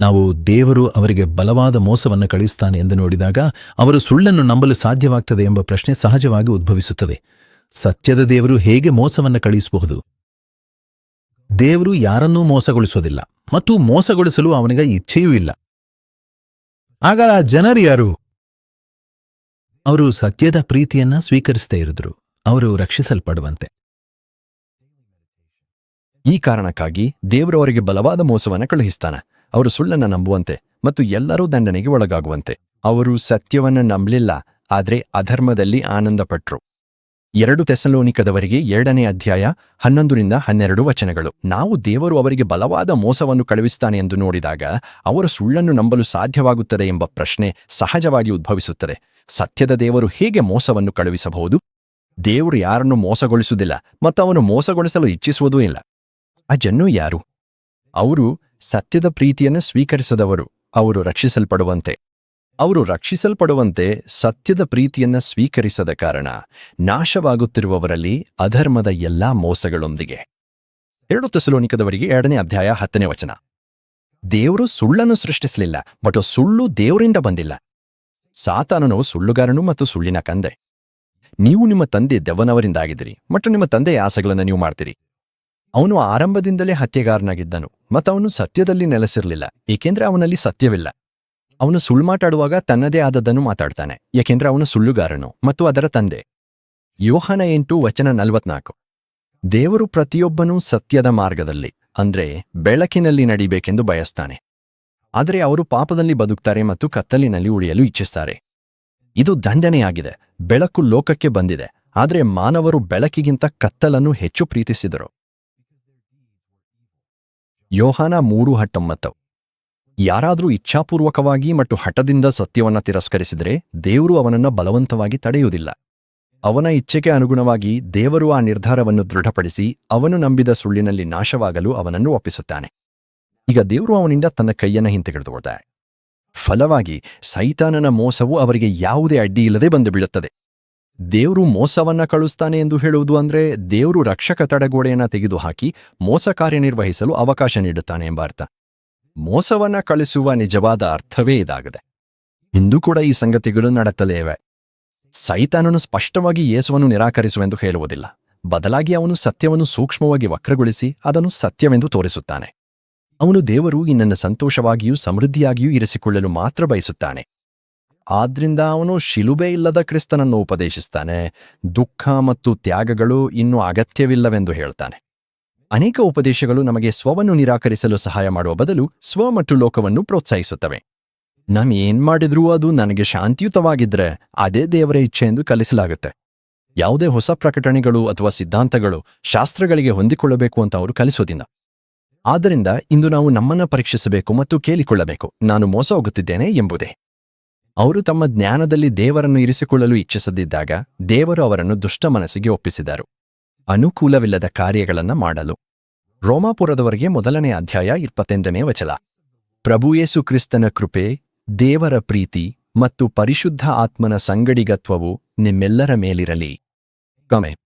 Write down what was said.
ನಾವು ದೇವರು ಅವರಿಗೆ ಬಲವಾದ ಮೋಸವನ್ನು ಕಳುಹಿಸ್ತಾನೆ ಎಂದು ನೋಡಿದಾಗ ಅವರು ಸುಳ್ಳನ್ನು ನಂಬಲು ಸಾಧ್ಯವಾಗ್ತದೆ ಎಂಬ ಪ್ರಶ್ನೆ ಸಹಜವಾಗಿ ಉದ್ಭವಿಸುತ್ತದೆ. ಸತ್ಯದ ದೇವರು ಹೇಗೆ ಮೋಸವನ್ನು ಕಳುಹಿಸಬಹುದು? ದೇವರು ಯಾರನ್ನೂ ಮೋಸಗೊಳಿಸೋದಿಲ್ಲ ಮತ್ತು ಮೋಸಗೊಳಿಸಲು ಅವನಿಗೆ ಇಚ್ಛೆಯೂ ಇಲ್ಲ. ಆಗ ಆ ಜನರು ಯಾರು? ಅವರು ಸತ್ಯದ ಪ್ರೀತಿಯನ್ನ ಸ್ವೀಕರಿಸದೇ ಇರಿದ್ರು. ಅವರು ರಕ್ಷಿಸಲ್ಪಡುವಂತೆ. ಈ ಕಾರಣಕ್ಕಾಗಿ ದೇವರು ಅವರಿಗೆ ಬಲವಾದ ಮೋಸವನ್ನು ಕಳುಹಿಸ್ತಾನೆ. ಅವರು ಸುಳ್ಳನ್ನು ನಂಬುವಂತೆ ಮತ್ತು ಎಲ್ಲರೂ ದಂಡನೆಗೆ ಒಳಗಾಗುವಂತೆ. ಅವರು ಸತ್ಯವನ್ನು ನಂಬಲಿಲ್ಲ, ಆದರೆ ಅಧರ್ಮದಲ್ಲಿ ಆನಂದಪಟ್ರು. 2 ಥೆಸಲೋನಿಕದವರಿಗೆ 2ನೇ ಅಧ್ಯಾಯ 11-12 ವಚನಗಳು. ನಾವು ದೇವರು ಅವರಿಗೆ ಬಲವಾದ ಮೋಸವನ್ನು ಕಳುಹಿಸ್ತಾನೆ ಎಂದು ನೋಡಿದಾಗ ಅವರು ಸುಳ್ಳನ್ನು ನಂಬಲು ಸಾಧ್ಯವಾಗುತ್ತದೆ ಎಂಬ ಪ್ರಶ್ನೆ ಸಹಜವಾಗಿ ಉದ್ಭವಿಸುತ್ತದೆ. ಸತ್ಯದ ದೇವರು ಹೇಗೆ ಮೋಸವನ್ನು ಕಳುಹಿಸಬಹುದು? ದೇವರು ಯಾರನ್ನು ಮೋಸಗೊಳಿಸುವುದಿಲ್ಲ ಮತ್ತು ಅವನು ಮೋಸಗೊಳಿಸಲು ಇಚ್ಛಿಸುವುದೂ ಇಲ್ಲ. ಆ ಜನರು ಯಾರು? ಅವರು ಸತ್ಯದ ಪ್ರೀತಿಯನ್ನು ಸ್ವೀಕರಿಸದವರು. ಅವರು ರಕ್ಷಿಸಲ್ಪಡುವಂತೆ ಸತ್ಯದ ಪ್ರೀತಿಯನ್ನು ಸ್ವೀಕರಿಸದ ಕಾರಣ ನಾಶವಾಗುತ್ತಿರುವವರಲ್ಲಿ ಅಧರ್ಮದ ಎಲ್ಲಾ ಮೋಸಗಳೊಂದಿಗೆ. 2 ಥೆಸಲೋನಿಕದವರಿಗೆ 2ನೇ ಅಧ್ಯಾಯ 10ನೇ ವಚನ. ದೇವರು ಸುಳ್ಳನ್ನು ಸೃಷ್ಟಿಸಲಿಲ್ಲ, ಬಟ್ ಸುಳ್ಳು ದೇವರಿಂದ ಬಂದಿಲ್ಲ. ಸಾತಾನನು ಸುಳ್ಳುಗಾರನು ಮತ್ತು ಸುಳ್ಳಿನ ಕಂದೆ. ನೀವು ನಿಮ್ಮ ತಂದೆ ದೆವ್ವನವರಿಂದಾಗಿದ್ದೀರಿ ಮತ್ತು ನಿಮ್ಮ ತಂದೆಯ ಆಸೆಗಳನ್ನು ನೀವು ಮಾಡ್ತೀರಿ. ಅವನು ಆರಂಭದಿಂದಲೇ ಹತ್ಯೆಗಾರನಾಗಿದ್ದನು ಮತ್ತು ಅವನು ಸತ್ಯದಲ್ಲಿ ನೆಲೆಸಿರಲಿಲ್ಲ, ಏಕೆಂದ್ರೆ ಅವನಲ್ಲಿ ಸತ್ಯವಿಲ್ಲ. ಅವನು ಸುಳ್ಳು ಮಾತಾಡುವಾಗ ತನ್ನದೇ ಆದದ್ದನ್ನು ಮಾತಾಡ್ತಾನೆ, ಏಕೆಂದ್ರೆ ಅವನು ಸುಳ್ಳುಗಾರನು ಮತ್ತು ಅದರ ತಂದೆ. ಯೋಹಾನ 8:44. ದೇವರು ಪ್ರತಿಯೊಬ್ಬನೂ ಸತ್ಯದ ಮಾರ್ಗದಲ್ಲಿ, ಅಂದ್ರೆ ಬೆಳಕಿನಲ್ಲಿ ನಡಿಬೇಕೆಂದು ಬಯಸ್ತಾನೆ. ಆದರೆ ಅವರು ಪಾಪದಲ್ಲಿ ಬದುಕ್ತಾರೆ ಮತ್ತು ಕತ್ತಲಿನಲ್ಲಿ ಉಳಿಯಲು ಇಚ್ಛಿಸ್ತಾರೆ. ಇದು ದಂಡನೆಯಾಗಿದೆ. ಬೆಳಕು ಲೋಕಕ್ಕೆ ಬಂದಿದೆ, ಆದರೆ ಮಾನವರು ಬೆಳಕಿಗಿಂತ ಕತ್ತಲನ್ನು ಹೆಚ್ಚು ಪ್ರೀತಿಸಿದರು. ಯೋಹಾನ 3:19. ಯಾರಾದರೂ ಇಚ್ಛಾಪೂರ್ವಕವಾಗಿ ಮತ್ತು ಹಠದಿಂದ ಸತ್ಯವನ್ನು ತಿರಸ್ಕರಿಸಿದರೆ ದೇವರು ಅವನನ್ನು ಬಲವಂತವಾಗಿ ತಡೆಯುವುದಿಲ್ಲ. ಅವನ ಇಚ್ಛೆಗೆ ಅನುಗುಣವಾಗಿ ದೇವರು ಆ ನಿರ್ಧಾರವನ್ನು ದೃಢಪಡಿಸಿ ಅವನು ನಂಬಿದ ಸುಳ್ಳಿನಲ್ಲಿ ನಾಶವಾಗಲು ಅವನನ್ನು ಒಪ್ಪಿಸುತ್ತಾನೆ. ಈಗ ದೇವರು ಅವನಿಂದ ತನ್ನ ಕೈಯನ್ನು ಹಿಂತೆಗೆದುಕೊಳ್ತಾರೆ. ಫಲವಾಗಿ ಸೈತಾನನ ಮೋಸವು ಅವರಿಗೆ ಯಾವುದೇ ಅಡ್ಡಿ ಇಲ್ಲದೆ ಬಂದು ಬೀಳುತ್ತದೆ. ದೇವರು ಮೋಸವನ್ನ ಕಳುಹಿಸ್ತಾನೆ ಎಂದು ಹೇಳುವುದು ಅಂದ್ರೆ ದೇವರು ರಕ್ಷಕ ತಡೆಗೋಡೆಯನ್ನು ತೆಗೆದುಹಾಕಿ ಮೋಸ ಕಾರ್ಯನಿರ್ವಹಿಸಲು ಅವಕಾಶ ನೀಡುತ್ತಾನೆ ಎಂಬ ಅರ್ಥ. ಮೋಸವನ್ನ ಕಳಿಸುವ ನಿಜವಾದ ಅರ್ಥವೇ ಇದಾಗಿದೆ. ಇಂದು ಕೂಡ ಈ ಸಂಗತಿಗಳು ನಡೆಯುತ್ತಲೇ ಇವೆ. ಸೈತಾನನು ಸ್ಪಷ್ಟವಾಗಿ ಯೇಸುವನ್ನು ನಿರಾಕರಿಸುವೆಂದು ಹೇಳುವುದಿಲ್ಲ, ಬದಲಾಗಿ ಅವನು ಸತ್ಯವನ್ನು ಸೂಕ್ಷ್ಮವಾಗಿ ವಕ್ರಗೊಳಿಸಿ ಅದನ್ನು ಸತ್ಯವೆಂದು ತೋರಿಸುತ್ತಾನೆ. ಅವನು ದೇವರು ಇನ್ನನ್ನು ಸಂತೋಷವಾಗಿಯೂ ಸಮೃದ್ಧಿಯಾಗಿಯೂ ಇರಿಸಿಕೊಳ್ಳಲು ಮಾತ್ರ ಬಯಸುತ್ತಾನೆ. ಆದ್ರಿಂದ ಅವನು ಶಿಲುಬೆ ಇಲ್ಲದ ಕ್ರಿಸ್ತನನ್ನು ಉಪದೇಶಿಸ್ತಾನೆ. ದುಃಖ ಮತ್ತು ತ್ಯಾಗಗಳು ಇನ್ನೂ ಅಗತ್ಯವಿಲ್ಲವೆಂದು ಹೇಳ್ತಾನೆ. ಅನೇಕ ಉಪದೇಶಗಳು ನಮಗೆ ಸ್ವವನ್ನು ನಿರಾಕರಿಸಲು ಸಹಾಯ ಮಾಡುವ ಬದಲು ಸ್ವ ಮತ್ತು ಲೋಕವನ್ನು ಪ್ರೋತ್ಸಾಹಿಸುತ್ತವೆ. ಏನ್ ಮಾಡಿದ್ರೂ ಅದು ನನಗೆ ಶಾಂತಿಯುತವಾಗಿದ್ರೆ ಅದೇ ದೇವರ ಇಚ್ಛೆ ಎಂದು ಕಲಿಸಲಾಗುತ್ತೆ. ಯಾವುದೇ ಹೊಸ ಪ್ರಕಟಣೆಗಳು ಅಥವಾ ಸಿದ್ಧಾಂತಗಳು ಶಾಸ್ತ್ರಗಳಿಗೆ ಹೊಂದಿಕೊಳ್ಳಬೇಕು ಅಂತ ಅವರು ಕಲಿಸೋದಿಲ್ಲ. ಆದ್ದರಿಂದ ಇಂದು ನಾವು ನಮ್ಮನ್ನ ಪರೀಕ್ಷಿಸಬೇಕು ಮತ್ತು ಕೇಳಿಕೊಳ್ಳಬೇಕು, ನಾನು ಮೋಸ ಹೋಗುತ್ತಿದ್ದೇನೆ ಎಂಬುದೇ. ಅವರು ತಮ್ಮ ಜ್ಞಾನದಲ್ಲಿ ದೇವರನ್ನು ಇರಿಸಿಕೊಳ್ಳಲು ಇಚ್ಛಿಸದಿದ್ದಾಗ ದೇವರು ಅವರನ್ನು ದುಷ್ಟ ಮನಸ್ಸಿಗೆ ಒಪ್ಪಿಸಿದರು, ಅನುಕೂಲವಿಲ್ಲದ ಕಾರ್ಯಗಳನ್ನು ಮಾಡಲು. ರೋಮಾಪುರದವರೆಗೆ 1ನೇ ಅಧ್ಯಾಯ 28ನೇ ವಚನ. ಪ್ರಭು ಯೇಸು ಕ್ರಿಸ್ತನ ಕೃಪೆ, ದೇವರ ಪ್ರೀತಿ ಮತ್ತು ಪರಿಶುದ್ಧ ಆತ್ಮನ ಸಂಗಡಿಗತ್ವವು ನಿಮ್ಮೆಲ್ಲರ ಮೇಲಿರಲಿ. ಆಮೆನ್.